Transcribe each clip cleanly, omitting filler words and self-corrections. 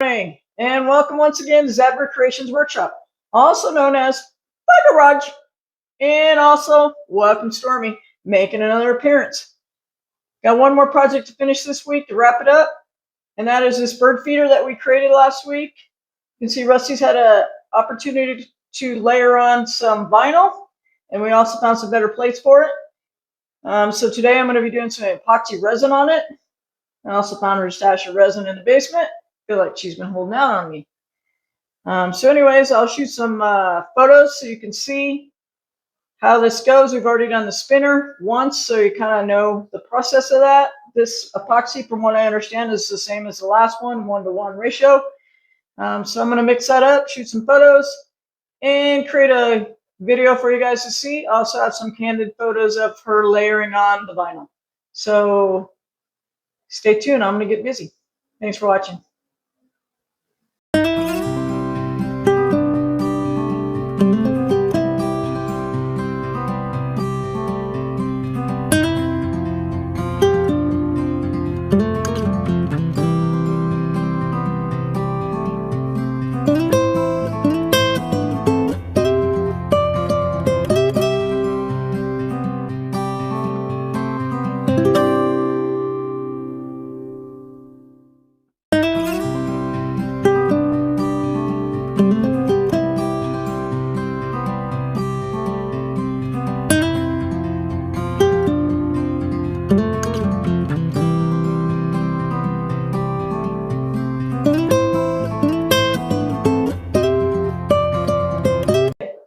Morning, and welcome once again to Zadberg Creations Workshop, also known as My Garage. And also, welcome Stormie, making another appearance. Got one more project to finish this week to wrap it up, and that is this bird feeder that we created last week. You can see Rusty's had an opportunity to layer on some vinyl, and we also found some better plates for it. So today I'm going to be doing some epoxy resin on it. I also found her stash of resin in the basement. I feel like she's been holding out on me. So anyways, I'll shoot some photos so you can see how this goes. We've already done the spinner once, so you kind of know the process of that. This epoxy, from what I understand, is the same as the last one, 1-to-1 ratio. So I'm going to mix that up, shoot some photos, and create a video for you guys to see. I also have some candid photos of her layering on the vinyl. So stay tuned. I'm going to get busy. Thanks for watching.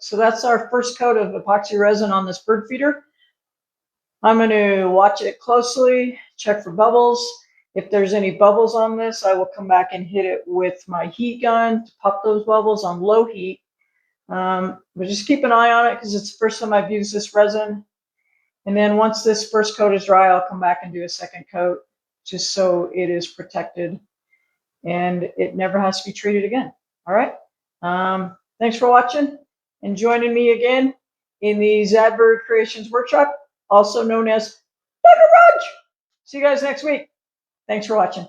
So that's our first coat of epoxy resin on this bird feeder. I'm going to watch it closely, check for bubbles. If there's any bubbles on this, I will come back and hit it with my heat gun to pop those bubbles on low heat. But just keep an eye on it because it's the first time I've used this resin. And then once this first coat is dry, I'll come back and do a second coat just so it is protected and it never has to be treated again. All right. Thanks for watching and joining me again in the Zadberg Creations Workshop, also known as The Garage. See you guys next week. Thanks for watching.